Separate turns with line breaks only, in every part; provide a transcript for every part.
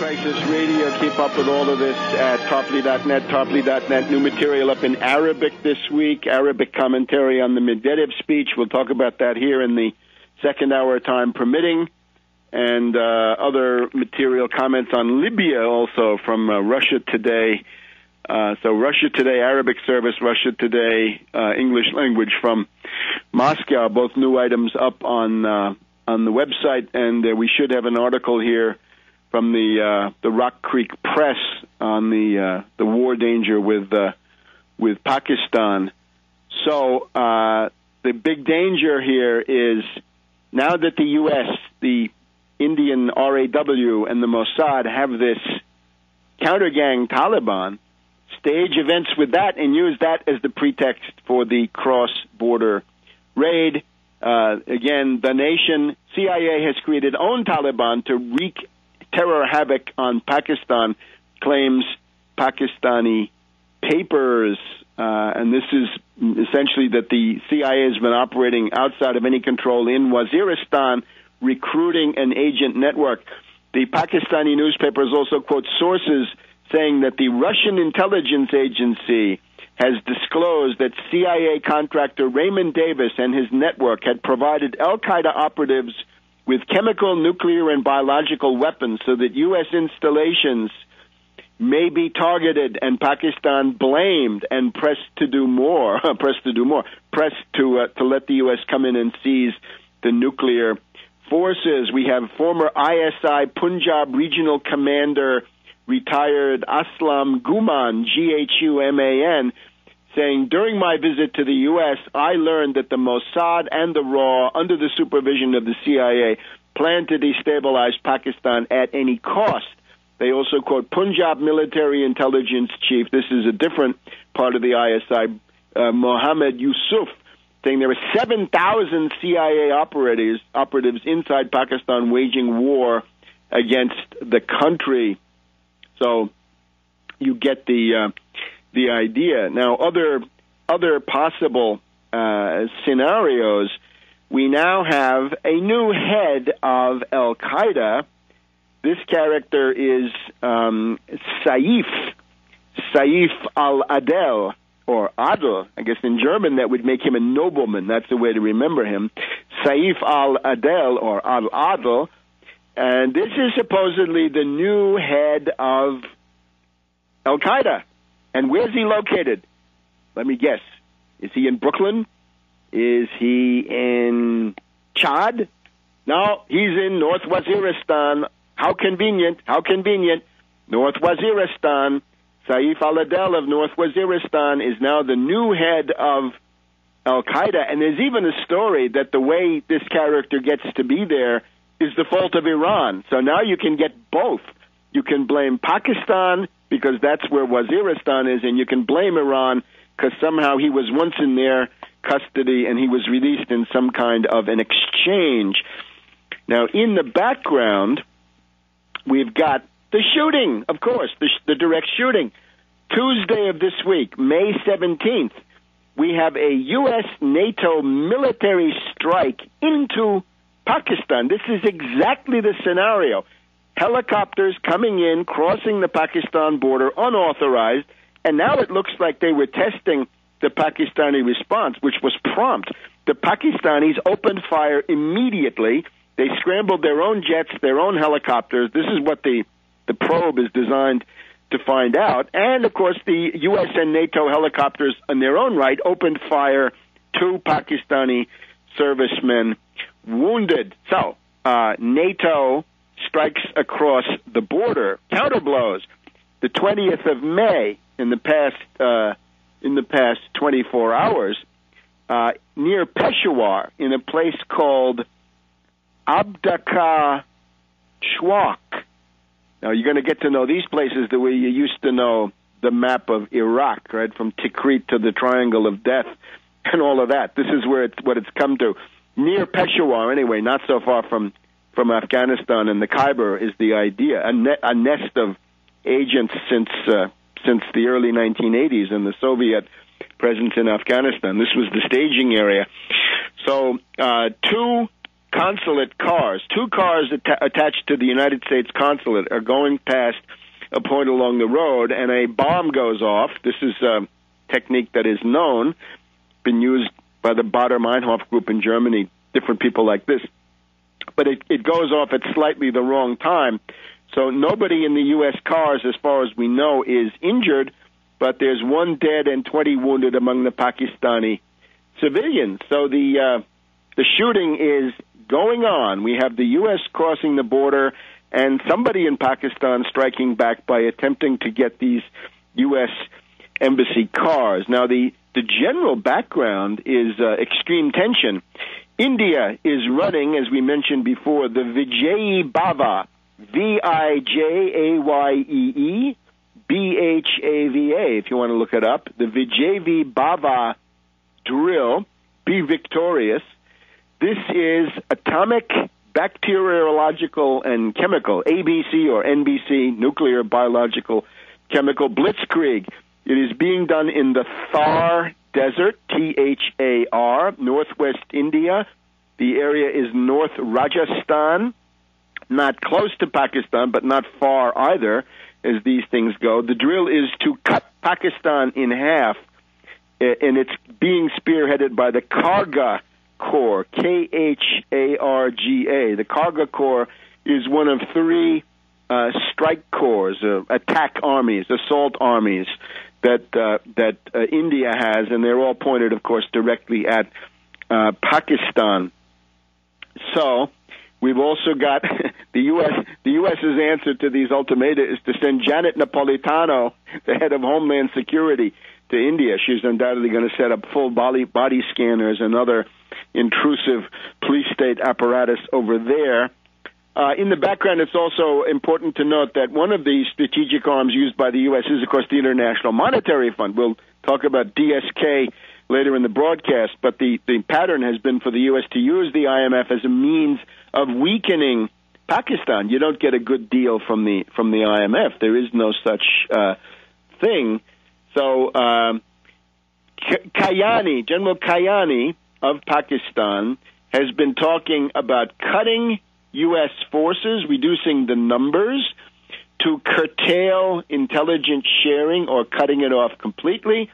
Crisis Radio. Keep up with all of this at Tarpley.net, Tarpley.net. New material up in Arabic this week, Arabic commentary on the Medvedev speech. We'll talk about that here in the second hour, time permitting, and other material comments on Libya also from Russia Today. So Russia Today, Arabic service, Russia Today, English language from Moscow, both new items up on the website, and we should have an article here from the Rock Creek Press on the war danger with Pakistan. So the big danger here is now that the U.S., the Indian RAW, and the Mossad have this counter-gang Taliban, stage events with that and use that as the pretext for the cross-border raid. Again, the nation, CIA has created own Taliban to wreak terror havoc on Pakistan, claims Pakistani papers. And this is essentially that the CIA has been operating outside of any control in Waziristan, recruiting an agent network. The Pakistani newspapers also quote sources saying that the Russian intelligence agency has disclosed that CIA contractor Raymond Davis and his network had provided al-Qaeda operatives with chemical, nuclear, and biological weapons so that U.S. installations may be targeted, and Pakistan blamed and pressed to do more, pressed to let the U.S. come in and seize the nuclear forces. We have former ISI Punjab regional commander, retired Aslam Guman, Ghuman, saying, during my visit to the U.S., I learned that the Mossad and the RAW, under the supervision of the CIA, plan to destabilize Pakistan at any cost. They also quote Punjab military intelligence chief, this is a different part of the ISI, Mohammed Yusuf, saying there are 7,000 CIA operatives inside Pakistan waging war against the country. So you get the idea. Now, other possible scenarios, we now have a new head of al-Qaeda. This character is Saif al-Adel, or Adel. I guess in German that would make him a nobleman. That's the way to remember him. Saif al-Adel, or al-Adel. And this is supposedly the new head of al-Qaeda. And where's he located? Let me guess. Is he in Brooklyn? Is he in Chad? No, he's in North Waziristan. How convenient, how convenient. North Waziristan. Saif al-Adel of North Waziristan is now the new head of al-Qaeda. And there's even a story that the way this character gets to be there is the fault of Iran. So now you can get both. You can blame Pakistan because that's where Waziristan is, and you can blame Iran because somehow he was once in their custody and he was released in some kind of an exchange. Now, in the background, we've got the shooting, of course, the direct shooting. Tuesday of this week, May 17th, we have a U.S.-NATO military strike into Pakistan. This is exactly the scenario. Helicopters coming in, crossing the Pakistan border unauthorized, and now it looks like they were testing the Pakistani response, which was prompt. The Pakistanis opened fire immediately. They scrambled their own jets, their own helicopters. This is what the probe is designed to find out. And, of course, the U.S. and NATO helicopters, in their own right, opened fire. 2 Pakistani servicemen wounded. So, NATO strikes across the border, counterblows. The 20th of May, in the past 24 hours, near Peshawar, in a place called Abdaka Chowk. Now, you're going to get to know these places the way you used to know the map of Iraq, right, from Tikrit to the Triangle of Death and all of that. This is what it's come to. Near Peshawar, anyway, not so far from Afghanistan, and the Khyber is the idea. A nest of agents since the early 1980s and the Soviet presence in Afghanistan. This was the staging area. So 2 consulate cars. Two cars attached to the United States consulate are going past a point along the road, and a bomb goes off. This is a technique that is known, been used by the Baader-Meinhof group in Germany, different people like this. But it goes off at slightly the wrong time. So nobody in the U.S. cars, as far as we know, is injured, but there's 1 dead and 20 wounded among the Pakistani civilians. So the shooting is going on. We have the U.S. crossing the border and somebody in Pakistan striking back by attempting to get these U.S. embassy cars. Now, the general background is extreme tension. India is running, as we mentioned before, the Vijay Bhava, Vijayeee, Bhava, if you want to look it up, the Vijay Bhava drill, Be Victorious. This is atomic, bacteriological, and chemical, ABC or NBC, nuclear, biological, chemical blitzkrieg. It is being done in the Thar Desert, Thar, northwest India. The area is North Rajasthan, not close to Pakistan, but not far either, as these things go. The drill is to cut Pakistan in half, and it's being spearheaded by the Karga Corps, Kharga. The Karga Corps is one of 3 strike corps, attack armies, assault armies that India has, and they're all pointed, of course, directly at Pakistan. So we've also got the U.S.'s answer to these ultimata is to send Janet Napolitano, the head of Homeland Security, to India. She's undoubtedly going to set up full body scanners and other intrusive police state apparatus over there. In the background, it's also important to note that one of the strategic arms used by the U.S. is, of course, the International Monetary Fund. We'll talk about DSK later in the broadcast, but the pattern has been for the U.S. to use the IMF as a means of weakening Pakistan. You don't get a good deal from the IMF. There is no such thing. So General Kayani of Pakistan has been talking about cutting U.S. forces, reducing the numbers, to curtail intelligence sharing or cutting it off completely.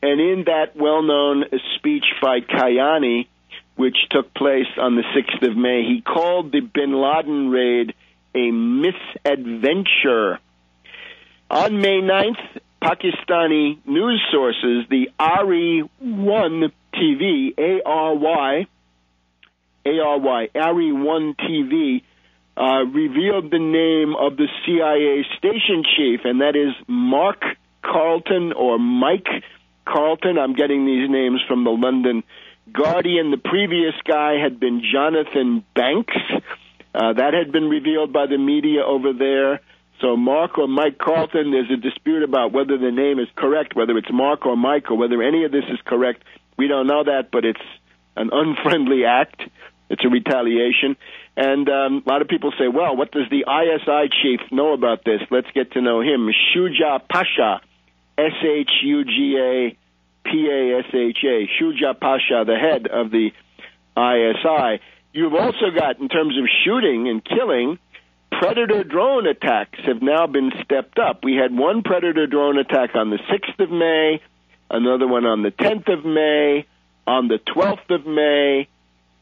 And in that well-known speech by Kayani, which took place on the 6th of May, he called the bin Laden raid a misadventure. On May 9th, Pakistani news sources, the ARY-1 TV, ARY-1 TV, revealed the name of the CIA station chief, and that is Mark Carlton or Mike Carlton. I'm getting these names from the London Guardian. The previous guy had been Jonathan Banks. That had been revealed by the media over there. So Mark or Mike Carlton, there's a dispute about whether the name is correct, whether it's Mark or Mike, or whether any of this is correct. We don't know that, but it's an unfriendly act. It's a retaliation. And a lot of people say, well, what does the ISI chief know about this? Let's get to know him. Shuja Pasha, Shuja Pasha, Shuja Pasha, the head of the ISI. You've also got, in terms of shooting and killing, Predator drone attacks have now been stepped up. We had one Predator drone attack on the 6th of May, another one on the 10th of May, on the 12th of May,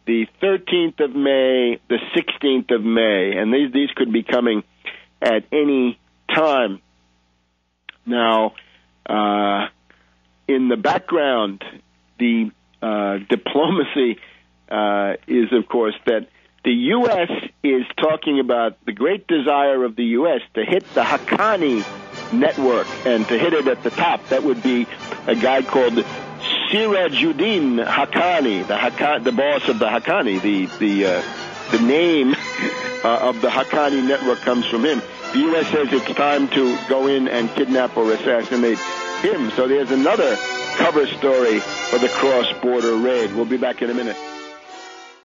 the 13th of May, the 16th of May, and these could be coming at any time. Now, in the background, the diplomacy is, of course, that the U.S. is talking about the great desire of the U.S. to hit the Haqqani network and to hit it at the top. That would be a guy called Sirajuddin Haqqani, the boss of the Haqqani. The name of the Haqqani network comes from him. The U.S. says it's time to go in and kidnap or assassinate him. So there's another cover story for the cross-border raid. We'll be back in a minute.